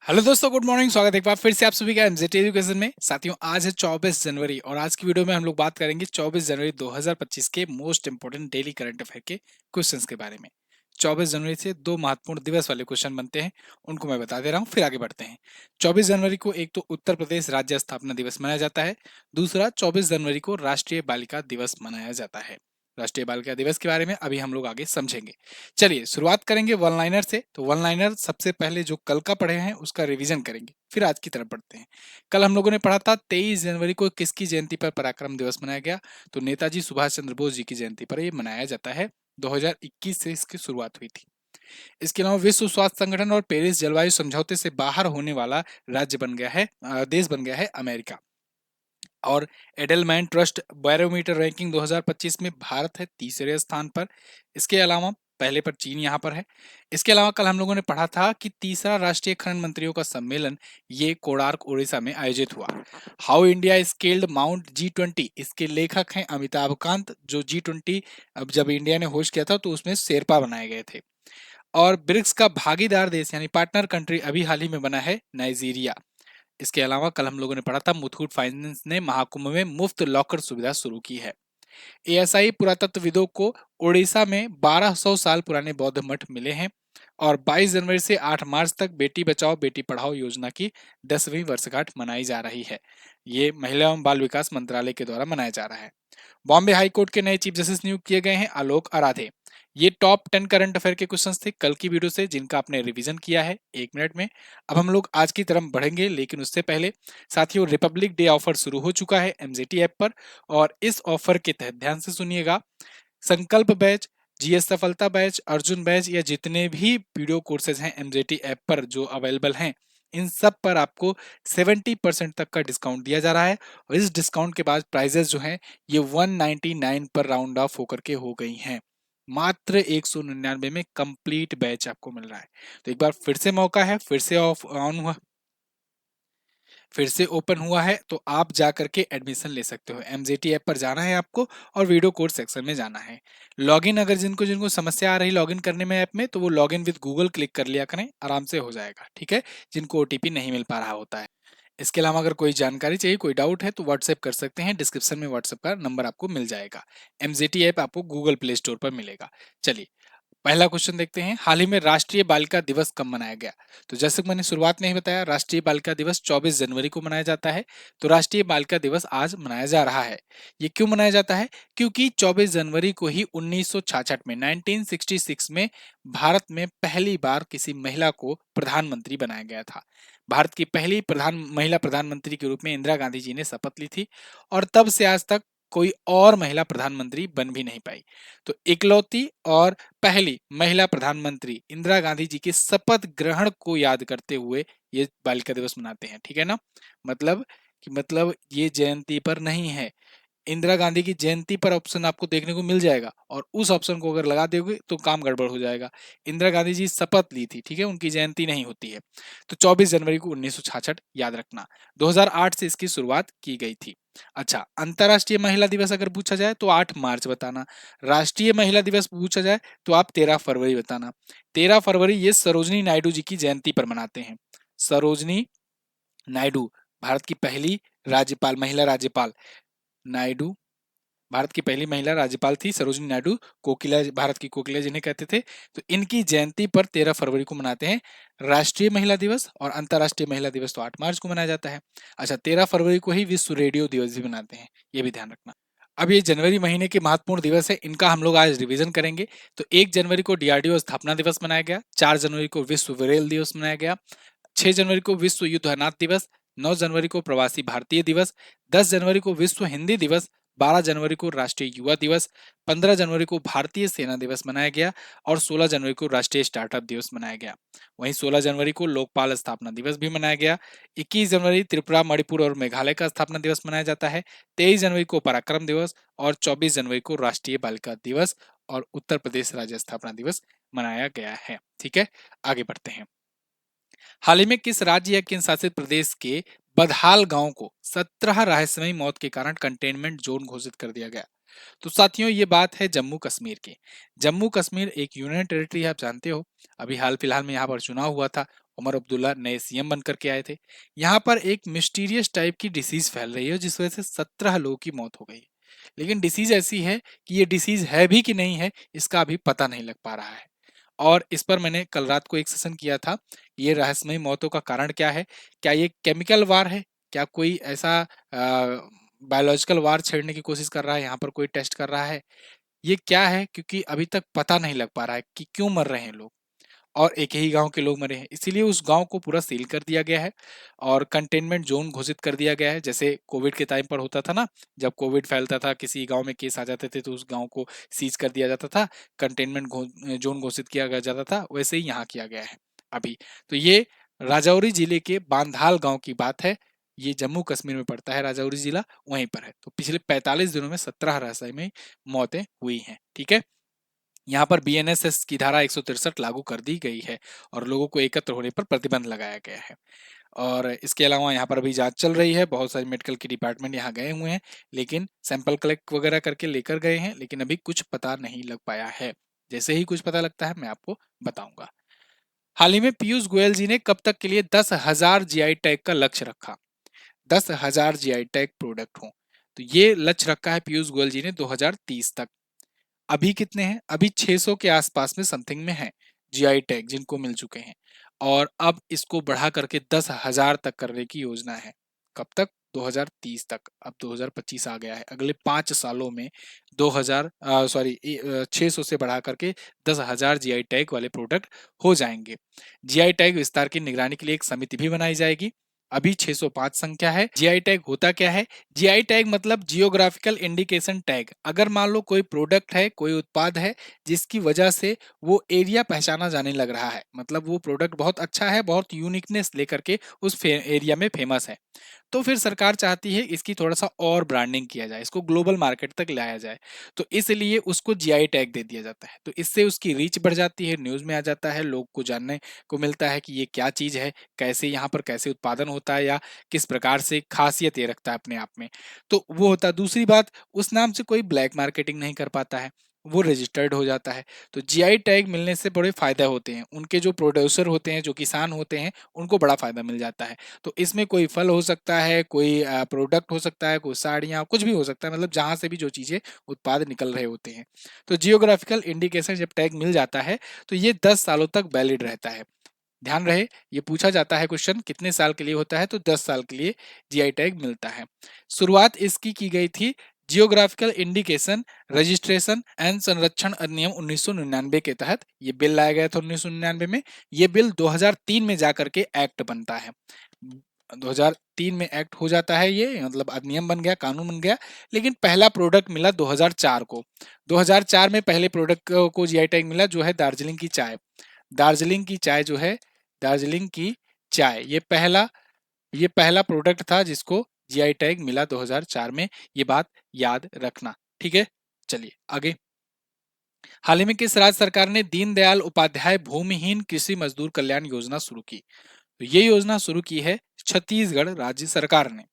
Hello दोस्तों, good morning. स्वागत है एक बार फिर से आप सभी का एमजेटी एजुकेशन में। साथियों, आज है 24 जनवरी और आज की वीडियो में हम लोग बात करेंगे 24 जनवरी 2025 के most important daily current affair के क्वेश्चंस के बारे में। 24 जनवरी से दो महत्वपूर्ण दिवस वाले क्वेश्चन बनते हैं, उनको मैं बता दे रहा हूँ, फिर आगे बढ़ते हैं। 24 जनवरी को एक तो उत्तर प्रदेश राज्य स्थापना दिवस मनाया जाता है, दूसरा 24 जनवरी को राष्ट्रीय बालिका दिवस मनाया जाता है। राष्ट्रीय बालिका दिवस के बारे में अभी हम लोग आगे समझेंगे। चलिए शुरुआत करेंगे वन लाइनर से। तो वन लाइनर सबसे पहले जो कल का पढ़े हैं उसका रिवीजन करेंगे, फिर आज की तरफ बढ़ते हैं। कल हम लोगों ने पढ़ा था 23 जनवरी को किसकी जयंती पर पराक्रम दिवस मनाया गया। तो नेताजी सुभाष चंद्र बोस जी की जयंती पर यह मनाया जाता है। 2021 से इसकी शुरुआत हुई थी। इसके अलावा विश्व स्वास्थ्य संगठन और पेरिस जलवायु समझौते से बाहर होने वाला राज्य बन गया है, देश बन गया है अमेरिका। और एडलमैन ट्रस्ट बैरोमीटर रैंकिंग 2025 में भारत है तीसरे स्थान पर। इसके अलावा पहले पर चीन यहाँ पर है। इसके अलावा कल हम लोगों ने पढ़ा था कि तीसरा राष्ट्रीय खनन मंत्रियों का सम्मेलन ये कोणार्क उड़ीसा में आयोजित हुआ। How India scaled mount G20, इसके लेखक हैं अमिताभ कांत। जो G20 अब जब इंडिया ने होस्ट किया था तो उसमें शेरपा बनाए गए थे। और ब्रिक्स का भागीदार देश यानी पार्टनर कंट्री अभी हाल ही में बना है नाइजीरिया। इसके अलावा कल हम लोगों ने पढ़ा था मुथूट फाइनेंस ने महाकुंभ में मुफ्त लॉकर सुविधा शुरू की है। एएसआई पुरातत्वविदों को उड़ीसा में 1200 साल पुराने बौद्ध मठ मिले हैं। और 22 जनवरी से 8 मार्च तक बेटी बचाओ बेटी पढ़ाओ योजना की 10वीं वर्षगांठ मनाई जा रही है। ये महिला एवं बाल विकास मंत्रालय के द्वारा मनाया जा रहा है। बॉम्बे हाई कोर्ट के नए चीफ जस्टिस नियुक्त किए गए हैं आलोक आराधे। ये टॉप 10 करंट अफेयर के क्वेश्चंस थे कल की वीडियो से, जिनका आपने रिवीजन किया है 1 मिनट में। अब हम लोग आज की तरफ बढ़ेंगे, लेकिन उससे पहले साथियों, रिपब्लिक डे ऑफर शुरू हो चुका है एमजेटी ऐप पर। और इस ऑफर के तहत ध्यान से सुनिएगा, संकल्प बैच, जीएस सफलता बैच, अर्जुन बैच या जितने भी वीडियो कोर्सेज हैं एमजेटी ऐप पर जो अवेलेबल हैं, इन सब पर आपको 70% तक का डिस्काउंट दिया जा रहा है। और इस डिस्काउंट के बाद प्राइजेस जो हैं ये 199 पर राउंड ऑफ होकर के हो गई हैं। मात्र 199 में कंप्लीट बैच आपको मिल रहा है। तो एक बार फिर से मौका है, फिर से ऑफ ऑन हुआ, फिर से ओपन हुआ है, तो आप जा करके एडमिशन ले सकते हो। एमजेटी ऐप पर जाना है आपको और वीडियो कोर्स सेक्शन में जाना है। लॉगिन अगर जिनको जिनको समस्या आ रही लॉगिन करने में ऐप में, तो वो लॉगिन विद गूगल क्लिक कर लिया करें, आराम से हो जाएगा। ठीक है, जिनको ओटीपी नहीं मिल पा रहा होता है। इसके अलावा अगर कोई जानकारी चाहिए, कोई डाउट है, तो व्हाट्सएप कर सकते हैं। डिस्क्रिप्शन में व्हाट्सएप का नंबर आपको मिल जाएगा। एमजेटी ऐप आपको गूगल प्ले स्टोर पर मिलेगा। चलिए पहला क्वेश्चन देखते हैं, हाल ही में राष्ट्रीय बालिका दिवस कब मनाया गया। तो जैसे कि मैंने शुरुआत में ही बताया, राष्ट्रीय बालिका दिवस 24 जनवरी को मनाया जाता है। तो राष्ट्रीय बालिका दिवस आज मनाया जा रहा है। ये क्यों मनाया जाता है? क्योंकि 24 जनवरी को ही 1966 में 1966 में भारत में पहली बार किसी महिला को प्रधानमंत्री बनाया गया था। भारत की पहली महिला प्रधानमंत्री के रूप में इंदिरा गांधी जी ने शपथ ली थी। और तब से आज तक कोई और महिला प्रधानमंत्री बन भी नहीं पाई। तो इकलौती और पहली महिला प्रधानमंत्री इंदिरा गांधी जी के शपथ ग्रहण को याद करते हुए ये बालिका दिवस मनाते हैं। ठीक है ना? मतलब ये जयंती पर नहीं है। इंदिरा गांधी की जयंती पर ऑप्शन आपको देखने को मिल जाएगा, और उस ऑप्शन को अगर लगा दोगे तो काम गड़बड़ हो जाएगा। इंदिरा गांधी जी शपथ ली थी, ठीक है, उनकी जयंती नहीं होती है। तो 24 जनवरी को 1966 याद रखना। 2008 से इसकी शुरुआत की गई थी। अच्छा, अंतर्राष्ट्रीय महिला दिवस अगर पूछा जाए तो 8 मार्च बताना। राष्ट्रीय महिला दिवस पूछा जाए तो आप 13 फरवरी बताना। 13 फरवरी ये सरोजनी नायडू जी की जयंती पर मनाते हैं। सरोजनी नायडू, भारत की पहली राज्यपाल, महिला राज्यपाल। नायडू भारत की पहली महिला राज्यपाल थी सरोजनी नायडू। कोकिला, भारत की कोकिला जिन्हें कहते थे। तो इनकी जयंती पर 13 फरवरी को मनाते हैं राष्ट्रीय महिला दिवस। और अंतर्राष्ट्रीय महिला दिवस तो 8 मार्च को मनाया जाता है। अच्छा, 13 फरवरी को ही विश्व रेडियो दिवस भी मनाते हैं, ये भी ध्यान रखना। अब ये जनवरी महीने के महत्वपूर्ण दिवस है, इनका हम लोग आज रिवीजन करेंगे। तो 1 जनवरी को डीआरडीओ स्थापना दिवस मनाया गया। 4 जनवरी को विश्व विरेल दिवस मनाया गया। 6 जनवरी को विश्व युद्ध अनाथ दिवस। 9 जनवरी को प्रवासी भारतीय दिवस। 10 जनवरी को विश्व हिंदी दिवस। 12 जनवरी को राष्ट्रीय युवा दिवस। 15 जनवरी को भारतीय सेना दिवस मनाया गया। और 16 जनवरी को राष्ट्रीय स्टार्टअप दिवस मनाया गया। वहीं 16 जनवरी को लोकपाल स्थापना दिवस भी मनाया गया। 21 जनवरी त्रिपुरा, मणिपुर और मेघालय का स्थापना दिवस मनाया जाता है। 23 जनवरी को पराक्रम दिवस। और 24 जनवरी को राष्ट्रीय बालिका दिवस और उत्तर प्रदेश राज्य स्थापना दिवस मनाया गया है। ठीक है, आगे बढ़ते हैं। हाल ही में किस राज्य या केंद्र शासित प्रदेश के बदहाल गांव को 17 रहस्यमयी मौत के कारण कंटेनमेंट जोन घोषित कर दिया गया? तो साथियों, ये बात है जम्मू कश्मीर की। जम्मू कश्मीर एक यूनियन टेरिटरी है, आप जानते हो। अभी हाल फिलहाल में यहाँ पर चुनाव हुआ था उमर अब्दुल्ला नए सीएम बनकर के आए थे। यहाँ पर एक मिस्टीरियस टाइप की डिसीज फैल रही है जिस वजह से 17 लोगों की मौत हो गई। लेकिन डिसीज ऐसी है कि ये डिसीज है भी कि नहीं है इसका अभी पता नहीं लग पा रहा है। और इस पर मैंने कल रात को एक सेशन किया था। ये रहस्यमयी मौतों का कारण क्या है? क्या ये केमिकल वार है? क्या कोई ऐसा बायोलॉजिकल वार छेड़ने की कोशिश कर रहा है? यहाँ पर कोई टेस्ट कर रहा है? ये क्या है? क्योंकि अभी तक पता नहीं लग पा रहा है कि क्यों मर रहे हैं लोग। और एक ही गांव के लोग मरे हैं, इसीलिए उस गांव को पूरा सील कर दिया गया है और कंटेनमेंट जोन घोषित कर दिया गया है। जैसे कोविड के टाइम पर होता था ना, जब कोविड फैलता था, किसी गांव में केस आ जाते थे तो उस गांव को सीज कर दिया जाता था, कंटेनमेंट जोन घोषित किया जाता था, वैसे ही यहाँ किया गया है अभी। तो ये राजौरी जिले के बांधाल गांव की बात है। ये जम्मू कश्मीर में पड़ता है, राजौरी जिला वहीं पर है। तो पिछले 45 दिनों में 17 रहस्यमयी मौतें हुई हैं। ठीक है, यहाँ पर बीएनएसएस की धारा 163 लागू कर दी गई है और लोगों को एकत्र होने पर प्रतिबंध लगाया गया है। और इसके अलावा यहाँ पर अभी जांच चल रही है, बहुत सारे मेडिकल के डिपार्टमेंट यहाँ गए हुए हैं, लेकिन सैंपल कलेक्ट वगैरह करके लेकर गए हैं, लेकिन अभी कुछ पता नहीं लग पाया है। जैसे ही कुछ पता लगता है मैं आपको बताऊंगा। हाल ही में पीयूष गोयल जी ने कब तक के लिए 10,000 जीआई टैग का लक्ष्य रखा? 10,000 जीआई टैग प्रोडक्ट हो, तो ये लक्ष्य रखा है पीयूष गोयल जी ने 2030 तक। अभी कितने हैं? अभी 600 के आसपास में समथिंग में है जीआई टैग जिनको मिल चुके हैं, और अब इसको बढ़ा करके 10,000 तक करने की योजना है। कब तक? 2030 तक। अब 2025 आ गया है, अगले 5 सालों में 600 से बढ़ा करके 10,000 जीआई टैग वाले प्रोडक्ट हो जाएंगे। जीआई टैग विस्तार की निगरानी के लिए एक समिति भी बनाई जाएगी। अभी 605 संख्या है। जीआई टैग होता क्या है? जीआई टैग मतलब जियोग्राफिकल इंडिकेशन टैग। अगर मान लो कोई प्रोडक्ट है, कोई उत्पाद है जिसकी वजह से वो एरिया पहचाना जाने लग रहा है, मतलब वो प्रोडक्ट बहुत अच्छा है, बहुत यूनिकनेस लेकर के उस एरिया में फेमस है, तो फिर सरकार चाहती है इसकी थोड़ा सा और ब्रांडिंग किया जाए, इसको ग्लोबल मार्केट तक लाया जाए, तो इसलिए उसको जीआई टैग दे दिया जाता है। तो इससे उसकी रीच बढ़ जाती है, न्यूज में आ जाता है, लोग को जानने को मिलता है कि ये क्या चीज है, कैसे यहाँ पर कैसे उत्पादन होता है, या किस प्रकार से खासियत ये रखता है अपने आप में। तो वो होता है। दूसरी बात, उस नाम से कोई ब्लैक मार्केटिंग नहीं कर पाता है, वो रजिस्टर्ड हो जाता है। तो जीआई टैग मिलने से बड़े फायदे होते हैं, उनके जो प्रोड्यूसर होते हैं, जो किसान होते हैं, उनको बड़ा फायदा मिल जाता है। तो इसमें कोई फल हो सकता है, कोई प्रोडक्ट हो सकता है, कोई साड़ियाँ, कुछ भी हो सकता है, मतलब जहाँ से भी जो चीज़ें उत्पाद निकल रहे होते हैं। तो जियोग्राफिकल इंडिकेशन जब टैग मिल जाता है तो ये 10 सालों तक वैलिड रहता है। ध्यान रहे, ये पूछा जाता है क्वेश्चन कितने साल के लिए होता है, तो 10 साल के लिए जीआई टैग मिलता है। शुरुआत इसकी की गई थी जियोग्राफिकल इंडिकेशन रजिस्ट्रेशन एंड संरक्षण अधिनियम 1999 के तहत। ये बिल लाया गया था 1999 में। ये बिल 2003 में जाकर के एक्ट बनता है। 2003 में एक्ट हो जाता है, ये मतलब अधिनियम बन गया, कानून बन गया। लेकिन पहला प्रोडक्ट मिला 2004 को। 2004 में पहले प्रोडक्ट को जीआई टैग मिला, जो है दार्जिलिंग की चाय। दार्जिलिंग की चाय जो है, दार्जिलिंग की चाय, ये पहला प्रोडक्ट था जिसको जीआई टैग मिला 2004 में। ये बात याद रखना, ठीक है। चलिए आगे। हाल ही में किस राज्य सरकार ने दीनदयाल उपाध्याय भूमिहीन कृषि मजदूर कल्याण योजना शुरू की? तो ये योजना शुरू की है छत्तीसगढ़ राज्य सरकार ने।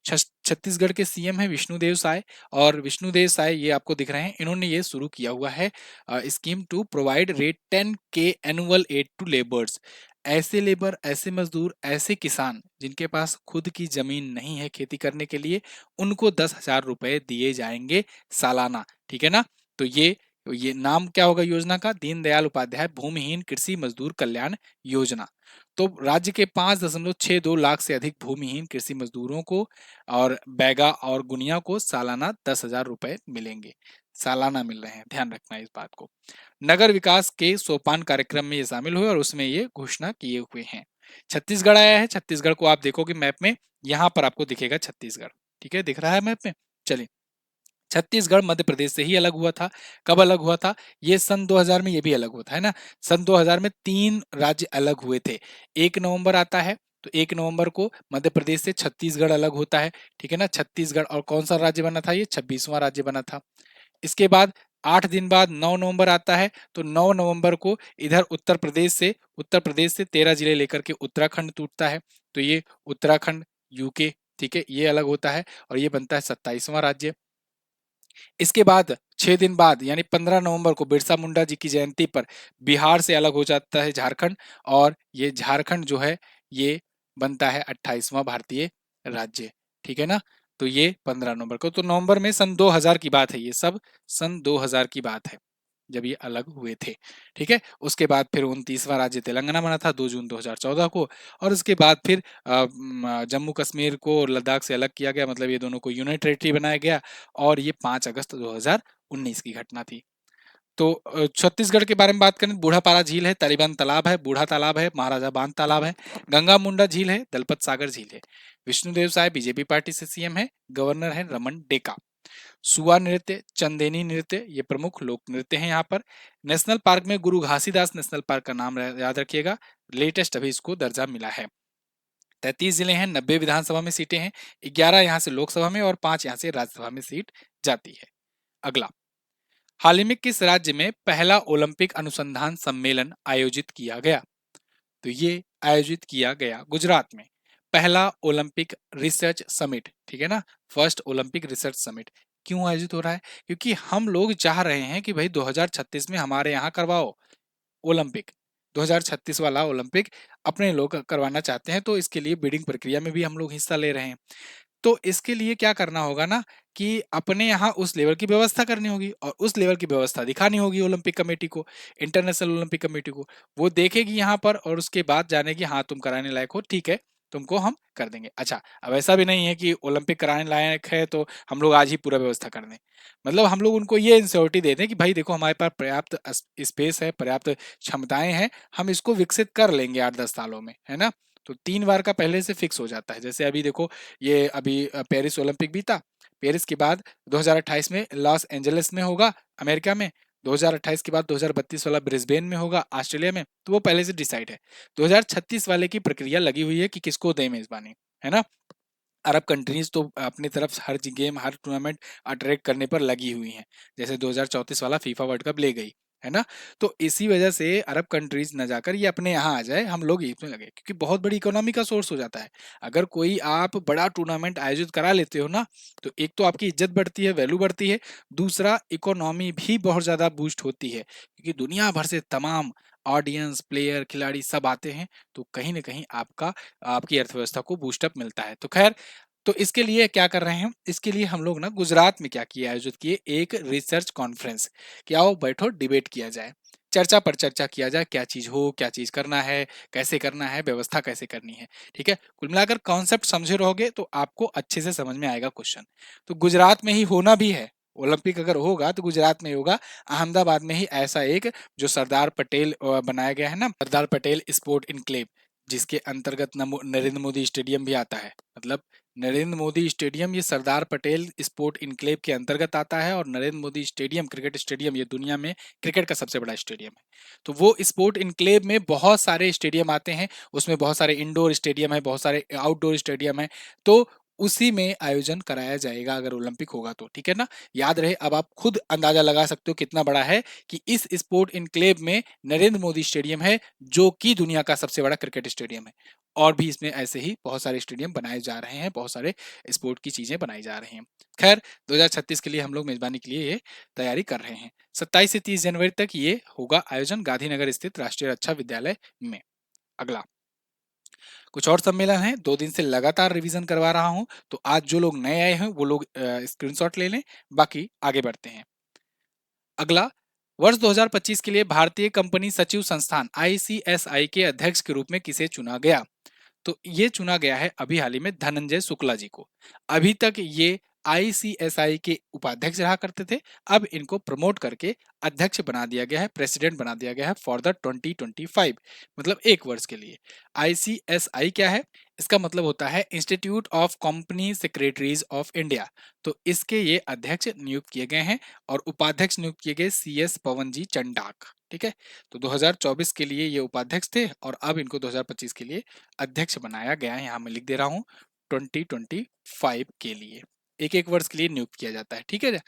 छत्तीसगढ़ के सीएम है विष्णुदेव साय, और विष्णुदेव साय ये आपको दिख रहे हैं, इन्होंने ये शुरू किया हुआ है scheme to provide rate 10K annual aid to labours. ऐसे लेबर, ऐसे मजदूर, ऐसे किसान जिनके पास खुद की जमीन नहीं है खेती करने के लिए, उनको 10,000 रुपए दिए जाएंगे सालाना। ठीक है ना? तो ये नाम क्या होगा योजना का? दीनदयाल उपाध्याय भूमिहीन कृषि मजदूर कल्याण योजना। तो राज्य के 5.62 लाख से अधिक भूमिहीन कृषि मजदूरों को और बैगा और गुनिया को सालाना 10,000 रुपए मिलेंगे। सालाना मिल रहे हैं, ध्यान रखना इस बात को। नगर विकास के सोपान कार्यक्रम में ये शामिल हुए और उसमें ये घोषणा किए हुए हैं। छत्तीसगढ़ आया है, छत्तीसगढ़ को आप देखोगे मैप में, यहाँ पर आपको दिखेगा छत्तीसगढ़। ठीक है, दिख रहा है मैप में। चलिए, छत्तीसगढ़ मध्य प्रदेश से ही अलग हुआ था। कब अलग हुआ था? ये सन 2000 में ये भी अलग होता है ना। सन 2000 में 3 राज्य अलग हुए थे। 1 नवंबर आता है, तो 1 नवंबर को मध्य प्रदेश से छत्तीसगढ़ अलग होता है। ठीक है ना? छत्तीसगढ़, और कौन सा राज्य बना था? ये 26वां राज्य बना था। इसके बाद 8 दिन बाद 9 नवंबर आता है, तो 9 नवंबर को इधर उत्तर प्रदेश से 13 जिले लेकर के उत्तराखंड टूटता है। तो ये उत्तराखंड, यूके, ठीक है, ये अलग होता है और ये बनता है 27वां राज्य। इसके बाद 6 दिन बाद यानी 15 नवंबर को बिरसा मुंडा जी की जयंती पर बिहार से अलग हो जाता है झारखंड, और ये झारखंड जो है ये बनता है 28वां भारतीय राज्य। ठीक है ना। तो ये 15 नवंबर को, तो नवंबर में सन 2000 की बात है, ये सब सन 2000 की बात है जब ये अलग हुए थे। ठीक है। उसके बाद फिर 29वां राज्य तेलंगाना बना था 2 जून 2014 को, और उसके बाद फिर जम्मू कश्मीर को और लद्दाख से अलग किया गया, मतलब ये दोनों को यूनियन टेरिटरी बनाया गया, और ये 5 अगस्त 2019 की घटना थी। तो छत्तीसगढ़ के बारे में बात करें, बूढ़ा पारा झील है, तालिबान तालाब है, बूढ़ा तालाब है, महाराजा बांध तालाब है, गंगा मुंडा झील है, दलपत सागर झील है। विष्णुदेव साय बीजेपी पार्टी से सीएम है, गवर्नर है रमन डेका। सुआ नृत्य, चंदेनी नृत्य, ये प्रमुख लोक नृत्य हैं यहाँ पर। नेशनल पार्क में गुरु घासीदास नेशनल पार्क का नाम याद रखिएगा, लेटेस्ट अभी इसको दर्जा मिला है। 33 जिले हैं, 90 विधानसभा में सीटें हैं, 11 यहाँ से लोकसभा में और 5 यहाँ से राज्यसभा में सीट जाती है। अगला, हाल ही में किस राज्य में पहला ओलंपिक अनुसंधान सम्मेलन आयोजित किया गया? तो ये आयोजित किया गया गुजरात में, पहला ओलंपिक रिसर्च समिट। ठीक है ना, फर्स्ट ओलंपिक रिसर्च समिट। क्यों आयोजित हो रहा है? क्योंकि हम लोग चाह रहे हैं कि भाई 2036 में हमारे यहाँ करवाओ ओलंपिक, 2036 वाला ओलंपिक अपने लोग करवाना चाहते हैं, तो इसके लिए बिडिंग प्रक्रिया में भी हम लोग हिस्सा ले रहे हैं। तो इसके लिए क्या करना होगा ना, कि अपने यहाँ उस लेवल की व्यवस्था करनी होगी, और उस लेवल की व्यवस्था दिखानी होगी ओलंपिक कमेटी को, इंटरनेशनल ओलंपिक कमेटी को। वो देखेगी यहाँ पर, और उसके बाद जानेगी हाँ तुम कराने लायक हो, ठीक है, तुमको हम कर देंगे। अच्छा, अब ऐसा भी नहीं है कि ओलंपिक कराने लायक है तो हम लोग आज ही पूरा व्यवस्था कर दें। मतलब हम लोग उनको ये इंश्योरिटी देते हैं कि भाई देखो हमारे पास पर्याप्त स्पेस है, पर्याप्त क्षमताएं हैं, हम इसको विकसित कर लेंगे 8-10 सालों में, है ना। तो 3 बार का पहले से फिक्स हो जाता है। जैसे अभी देखो, ये अभी पेरिस ओलंपिक बीता, पेरिस के बाद 2028 में लॉस एंजलिस में होगा अमेरिका में, 2028 के बाद 2032 वाला ब्रिस्बेन में होगा ऑस्ट्रेलिया में, तो वो पहले से डिसाइड है। 2036 वाले की प्रक्रिया लगी हुई है कि किसको दें मेजबानी, है ना। अरब कंट्रीज तो अपनी तरफ हर गेम हर टूर्नामेंट अट्रैक्ट करने पर लगी हुई हैं, जैसे 2034 वाला फीफा वर्ल्ड कप ले गई, है ना। तो इसी वजह से अरब कंट्रीज न जाकर ये अपने यहाँ आ जाए, हम लोग इसमें लगे, क्योंकि बहुत बड़ी इकोनॉमी का सोर्स हो जाता है। अगर कोई आप बड़ा टूर्नामेंट आयोजित करा लेते हो ना, तो एक तो आपकी इज्जत बढ़ती है, वैल्यू बढ़ती है, दूसरा इकोनॉमी भी बहुत ज्यादा बूस्ट होती है, क्योंकि दुनिया भर से तमाम ऑडियंस, प्लेयर, खिलाड़ी सब आते हैं, तो कहीं ना कहीं आपका आपकी अर्थव्यवस्था को बूस्टअप मिलता है। तो खैर, तो इसके लिए क्या कर रहे हैं, इसके लिए हम लोग ना गुजरात में क्या किया, आयोजित किए एक रिसर्च कॉन्फ्रेंस, कि आओ बैठो डिबेट किया जाए, चर्चा पर चर्चा किया जाए, क्या चीज हो, क्या चीज करना है, कैसे करना है, व्यवस्था कैसे करनी है। ठीक है, कुल मिलाकर कॉन्सेप्ट समझे रहोगे तो आपको अच्छे से समझ में आएगा क्वेश्चन। तो गुजरात में ही होना भी है ओलंपिक, अगर होगा तो गुजरात में ही होगा, अहमदाबाद में ही ऐसा एक जो सरदार पटेल बनाया गया है ना, सरदार पटेल स्पोर्ट इनक्लेव, जिसके अंतर्गत नरेंद्र मोदी स्टेडियम भी आता है। मतलब नरेंद्र मोदी स्टेडियम ये सरदार पटेल स्पोर्ट इनक्लेव के अंतर्गत आता है, और Narendra Modi stadium cricket stadium ये दुनिया में क्रिकेट का सबसे बड़ा स्टेडियम है। तो वो स्पोर्ट इनक्लेव में बहुत सारे स्टेडियम आते हैं, उसमें बहुत सारे इंडोर स्टेडियम है, बहुत सारे आउटडोर स्टेडियम है, तो उसी में आयोजन कराया जाएगा अगर ओलंपिक होगा तो। ठीक है ना, याद रहे, अब आप खुद अंदाजा लगा सकते हो कितना बड़ा है, कि इस स्पोर्ट इनक्लेव में नरेंद्र मोदी स्टेडियम है, जो कि दुनिया का सबसे बड़ा क्रिकेट स्टेडियम है। और भी इसमें ऐसे ही बहुत सारे स्टेडियम बनाए जा रहे हैं, बहुत सारे स्पोर्ट की चीजें बनाई जा रही हैं। खैर, 2036 के लिए हम लोग मेजबानी के लिए ये तैयारी कर रहे हैं। 27 से 30 जनवरी तक ये होगा आयोजन गांधीनगर स्थित राष्ट्रीय रक्षा विद्यालय में। अगला, कुछ और सम्मेलन है, 2 दिन से लगातार रिवीजन करवा रहा हूं, तो आज जो लोग नए आए हैं वो लोग स्क्रीनशॉट ले लें, बाकी आगे बढ़ते हैं। अगला, वर्ष 2025 के लिए भारतीय कंपनी सचिव संस्थान आईसीएसआई के अध्यक्ष के रूप में किसे चुना गया? तो ये चुना गया है अभी हाल ही में धनंजय शुक्ला जी को। अभी तक ये आईसीएसआई के उपाध्यक्ष रहा करते थे, अब इनको प्रमोट करके अध्यक्ष बना दिया गया है, प्रेसिडेंट बना दिया गया है फॉर द 2025, मतलब 1 वर्ष के लिए। आईसीएसआई क्या है? इसका मतलब होता है institute of company secretaries of India. तो इसके ये अध्यक्ष नियुक्त किए गए हैं, और उपाध्यक्ष नियुक्त किए गए सीएस पवन जी चंडाक। ठीक है, तो 2024 के लिए ये उपाध्यक्ष थे, और अब इनको 2025 के लिए अध्यक्ष बनाया गया है। यहाँ मैं लिख दे रहा हूँ 2025 के लिए, 1-1 वर्ष के लिए नियुक्त किया जाता है। ठीक है,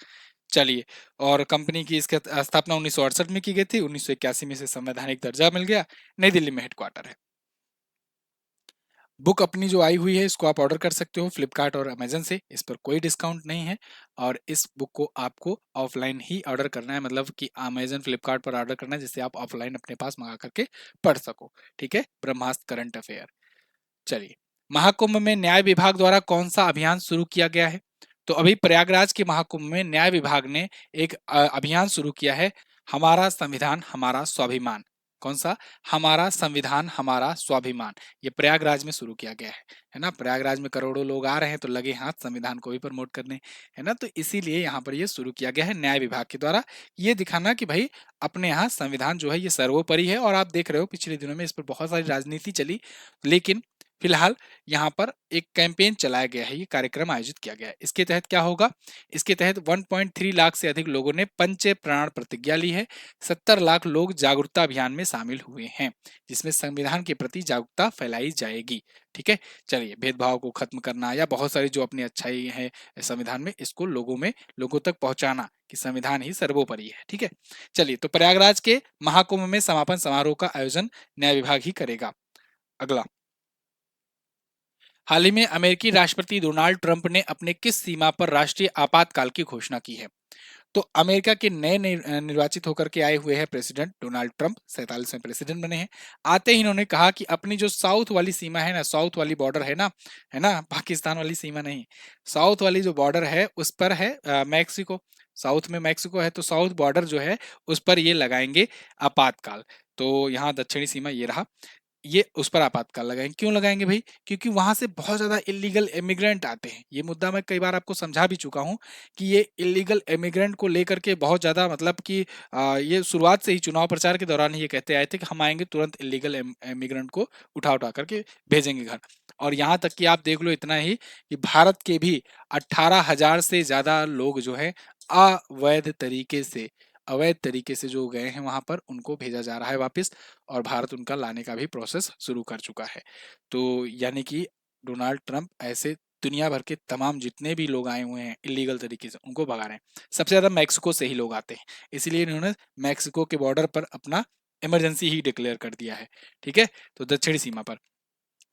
चलिए। और कंपनी की इसकी स्थापना 1968 में की गई थी, 1981 में से संवैधानिक दर्जा मिल गया, नई दिल्ली में हेडक्वार्टर है। बुक अपनी जो आई हुई है इसको आप ऑर्डर कर सकते हो फ्लिपकार्ट और अमेजन से, इस पर कोई डिस्काउंट नहीं है। और इस बुक को आपको ऑफलाइन ही ऑर्डर करना है, मतलब कि अमेजन फ्लिपकार्ट पर ऑर्डर करना है, जिससे आप ऑफलाइन अपने पास मंगा करके पढ़ सको। ठीक है, ब्रह्मास्त्र करंट अफेयर। चलिए, महाकुंभ में न्याय विभाग द्वारा कौन सा अभियान शुरू किया गया है? तो अभी प्रयागराज के महाकुंभ में न्याय विभाग ने एक अभियान शुरू किया है, हमारा संविधान हमारा स्वाभिमान। कौन सा? हमारा संविधान हमारा स्वाभिमान। ये प्रयागराज में शुरू किया गया है ना? प्रयागराज में करोड़ों लोग आ रहे हैं तो लगे हाथ संविधान को भी प्रमोट करने, है ना? तो इसीलिए यहाँ पर ये शुरू किया गया है न्याय विभाग के द्वारा, ये दिखाना कि भाई अपने यहाँ संविधान जो है ये सर्वोपरि है। और आप देख रहे हो पिछले दिनों में इस पर बहुत सारी राजनीति चली, लेकिन फिलहाल यहाँ पर एक कैंपेन चलाया गया है, ये कार्यक्रम आयोजित किया गया है। इसके तहत क्या होगा? इसके तहत 1.3 लाख से अधिक लोगों ने पंच प्राण प्रतिज्ञा ली है। 70 लाख लोग जागरूकता अभियान में शामिल हुए हैं, जिसमें संविधान के प्रति जागरूकता फैलाई जाएगी। ठीक है, चलिए, भेदभाव को खत्म करना या बहुत सारी जो अपनी अच्छाई है संविधान में, इसको लोगों तक पहुंचाना कि संविधान ही सर्वोपरि है। ठीक है, चलिए, तो प्रयागराज के महाकुंभ में समापन समारोह का आयोजन न्याय विभाग ही करेगा। अगला, हाल ही में अमेरिकी राष्ट्रपति डोनाल्ड ट्रंप ने अपने किस सीमा पर राष्ट्रीय आपातकाल की घोषणा की है? तो अमेरिका के नए निर्वाचित होकर के आए हुए हैं प्रेसिडेंट डोनाल्ड ट्रंप, 47वें प्रेसिडेंट बने हैं। आते ही इन्होंने कहा कि अपनी जो साउथ वाली सीमा है ना, साउथ वाली बॉर्डर है ना, पाकिस्तान वाली सीमा नहीं, साउथ वाली जो बॉर्डर है उस पर है मैक्सिको। साउथ में मैक्सिको है, तो साउथ बॉर्डर जो है उस पर ये लगाएंगे आपातकाल। तो यहाँ दक्षिणी सीमा ये रहा, ये उस पर आपातकाल लगाएंगे। क्यों लगाएंगे भाई? क्योंकि वहां से बहुत ज्यादा इलीगल इमिग्रेंट आते हैं। ये मुद्दा मैं कई बार आपको समझा भी चुका हूँ कि ये इलीगल इमिग्रेंट को लेकर के बहुत ज्यादा, मतलब कि ये शुरुआत से ही चुनाव प्रचार के दौरान ही ये कहते आए थे कि हम आएंगे तुरंत इलीगल इमिग्रेंट को उठा उठा करके भेजेंगे घर। और यहाँ तक कि आप देख लो इतना ही कि भारत के भी 18,000 से ज्यादा लोग जो है अवैध तरीके से अवैध तरीके से जो गए हैं वहां पर, उनको भेजा जा रहा है वापस। और भारत उनका लाने का भी प्रोसेस शुरू कर चुका है। तो यानी कि डोनाल्ड ट्रंप ऐसे दुनिया भर के तमाम जितने भी लोग आए हुए हैं इलीगल तरीके से, उनको भगा रहे हैं। सबसे ज्यादा मैक्सिको से ही लोग आते हैं, इसीलिए इन्होंने मैक्सिको के बॉर्डर पर अपना इमरजेंसी ही डिक्लेयर कर दिया है। ठीक है, तो दक्षिणी सीमा पर।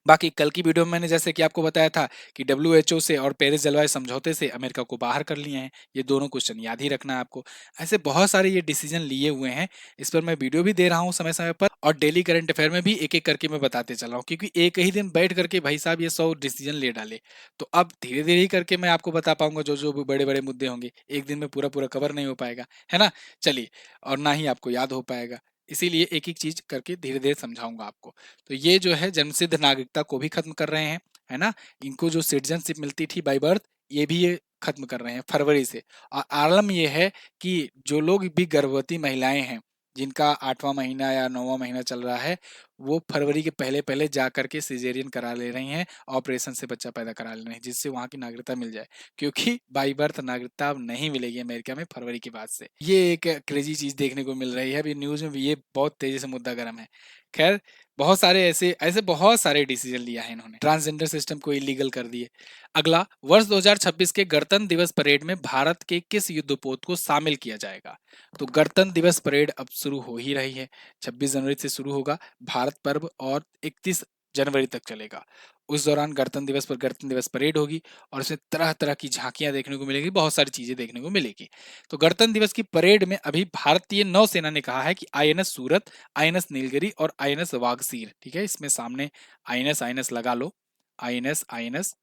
बाकी कल की वीडियो में मैंने जैसे कि आपको बताया था कि डब्ल्यूएचओ से और पेरिस जलवायु समझौते से अमेरिका को बाहर कर लिए हैं। ये दोनों क्वेश्चन याद ही रखना है आपको। ऐसे बहुत सारे ये डिसीजन लिए हुए हैं, इस पर मैं वीडियो भी दे रहा हूँ समय समय पर, और डेली करंट अफेयर में भी एक एक करके मैं बताते चल रहा हूँ, क्योंकि एक ही दिन बैठ करके भाई साहब ये 100 डिसीजन ले डाले। तो अब धीरे धीरे ही करके मैं आपको बता पाऊंगा जो जो भी बड़े बड़े मुद्दे होंगे। एक दिन में पूरा पूरा कवर नहीं हो पाएगा, है ना? चलिए, और ना ही आपको याद हो पाएगा, इसीलिए एक एक चीज करके धीरे धीरे समझाऊंगा आपको। तो ये जो है जन्मसिद्ध नागरिकता को भी खत्म कर रहे हैं, है ना? इनको जो सिटीजनशिप मिलती थी बाय बर्थ, ये भी ये खत्म कर रहे हैं फरवरी से। और आलम ये है कि जो लोग भी गर्भवती महिलाएं हैं, जिनका 8वां महीना या 9वां महीना चल रहा है, वो फरवरी के पहले पहले जा करके सिजेरियन करा ले रही हैं, ऑपरेशन से बच्चा पैदा करा ले रही हैं, जिससे वहां की नागरिकता मिल जाए। क्योंकि बाई बर्थ नागरिकता अब नहीं मिलेगी अमेरिका में फरवरी के बाद से। ये एक क्रेजी चीज देखने को मिल रही है अभी न्यूज में भी, ये बहुत तेजी से मुद्दा गर्म है। खैर, बहुत सारे ऐसे ऐसे बहुत सारे डिसीजन लिया है इन्होंने, ट्रांसजेंडर सिस्टम को इलीगल कर दिए। अगला, वर्ष 2026 के गणतंत्र दिवस परेड में भारत के किस युद्धपोत को शामिल किया जाएगा? तो गणतंत्र दिवस परेड अब शुरू हो ही रही है, 26 जनवरी से शुरू होगा भारत पर्व, और 31 जनवरी तक चलेगा। उस दौरान गणतंत्र दिवस पर गणतंत्र दिवस परेड होगी, और इसमें तरह तरह की झांकियां देखने को मिलेगी, बहुत सारी चीजें देखने को मिलेगी। तो गणतंत्र दिवस की परेड में अभी भारतीय नौसेना ने कहा है कि आईएनएस सूरत, आईएनएस नीलगिरी और आईएनएस वागसीर, ठीक है, इसमें सामने आईएनएस आईएनएस लगा लो, आईएनएस आईएनएस,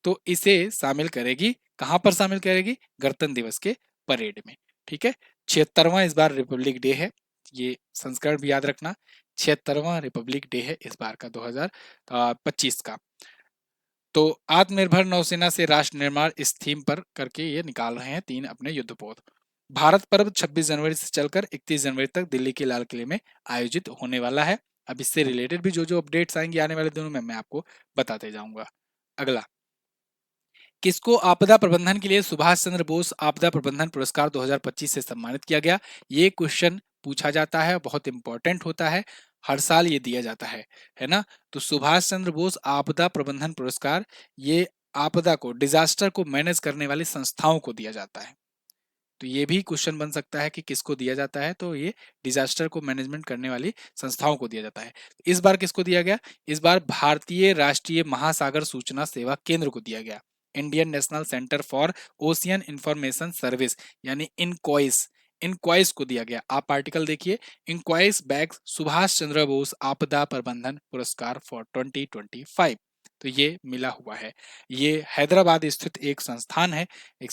तो इसे शामिल करेगी। कहां पर शामिल करेगी? गणतंत्र दिवस के परेड में। ठीक है, 76वां इस बार रिपब्लिक डे है, ये संस्करण भी याद रखना, 76वां रिपब्लिक डे है इस बार का 2025 का। तो आत्मनिर्भर नौसेना से राष्ट्र निर्माण इस थीम पर करके ये निकाल रहे हैं 3 अपने युद्धपोत। भारत पर्व 26 जनवरी से चलकर 31 जनवरी तक दिल्ली के लाल किले में आयोजित होने वाला है। अब इससे रिलेटेड भी जो जो अपडेट्स आएंगे आने वाले दिनों में, मैं आपको बताते जाऊंगा। अगला, किसको आपदा प्रबंधन के लिए सुभाष चंद्र बोस आपदा प्रबंधन पुरस्कार 2025 से सम्मानित किया गया? ये क्वेश्चन पूछा जाता है, बहुत इंपॉर्टेंट होता है, हर साल ये दिया जाता है ना? तो सुभाष चंद्र बोस आपदा प्रबंधन पुरस्कार, ये आपदा को, डिजास्टर को मैनेज करने वाली संस्थाओं को दिया जाता है। तो ये भी क्वेश्चन बन सकता है कि किसको दिया जाता है, तो ये डिजास्टर को मैनेजमेंट करने वाली संस्थाओं को दिया जाता है। इस बार किसको दिया गया? इस बार भारतीय राष्ट्रीय महासागर सूचना सेवा केंद्र को दिया गया, Indian national centre for ocean information service यानी इनकॉइस, इनक्वाइस को दिया गया। आप आर्टिकल देखिए, इनक्वाइस बैग सुभाष चंद्र बोस आपदा प्रबंधन पुरस्कार फॉर 2025, तो ये मिला हुआ है। ये हैदराबाद स्थित एक संस्थान है, एक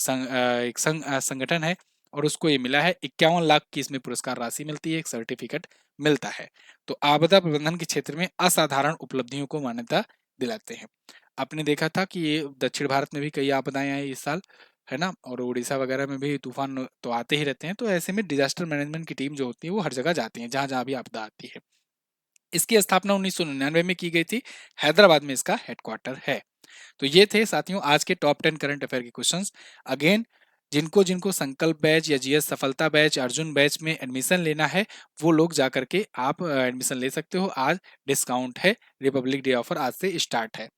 संगठन है, और उसको ये मिला है। 51 लाख की इसमें पुरस्कार राशि मिलती है, एक सर्टिफिकेट मिलता है। तो आपदा प्रबंधन के क्षेत्र में असाधारण उपलब्धियों को मान्यता दिलाते हैं। आपने देखा था कि ये दक्षिण भारत में भी कई आपदाएं आई इस साल, है ना, और उड़ीसा वगैरह में भी तूफान तो आते ही रहते हैं। तो ऐसे में डिजास्टर मैनेजमेंट की टीम जो होती है वो हर जगह जाती है, जहां जहां भी आपदा आती है। इसकी स्थापना 1999 में की गई थी, हैदराबाद में इसका हेडक्वार्टर है। तो ये थे साथियों आज के टॉप 10 करंट अफेयर के क्वेश्चंस। अगेन, जिनको जिनको संकल्प बैच या जीएस सफलता बैच, अर्जुन बैच में एडमिशन लेना है, वो लोग जाकर के आप एडमिशन ले सकते हो। आज डिस्काउंट है, रिपब्लिक डे ऑफर आज से स्टार्ट है।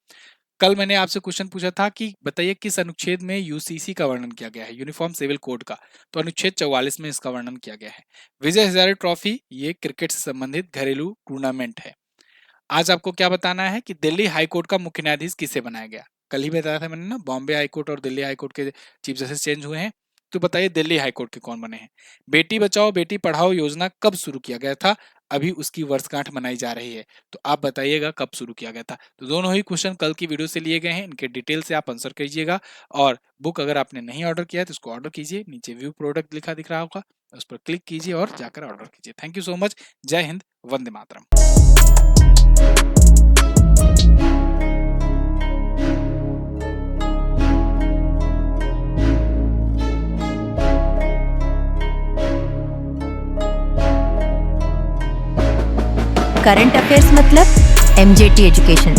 कल मैंने आपसे क्वेश्चन पूछा था कि बताइए किस अनुच्छेद में यूसीसी का वर्णन किया गया है, यूनिफॉर्म सिविल कोड का, तो अनुच्छेद 44 में इसका वर्णन किया गया है। विजय हजारे ट्रॉफी ये क्रिकेट से संबंधित घरेलू टूर्नामेंट है। आज आपको क्या बताना है कि दिल्ली हाई कोर्ट का मुख्य न्यायाधीश किसे बनाया गया? कल ही बताया था मैंने ना, बॉम्बे हाई कोर्ट और दिल्ली हाई कोर्ट के चीफ जस्टिस चेंज हुए हैं। तो बताइए दिल्ली हाई कोर्ट के कौन बने हैं? बेटी बचाओ बेटी पढ़ाओ योजना कब शुरू किया गया था? अभी उसकी वर्षगांठ मनाई जा रही है, तो आप बताइएगा कब शुरू किया गया था। तो दोनों ही क्वेश्चन कल की वीडियो से लिए गए हैं, इनके डिटेल से आप आंसर कीजिएगा। और बुक अगर आपने नहीं ऑर्डर किया है तो इसको ऑर्डर कीजिए, नीचे व्यू प्रोडक्ट लिखा दिख रहा होगा, उस पर क्लिक कीजिए और जाकर ऑर्डर कीजिए। Thank you so much. जय हिंद, वंदे मातरम। करंट अफेयर्स मतलब एमजेटी एजुकेशन।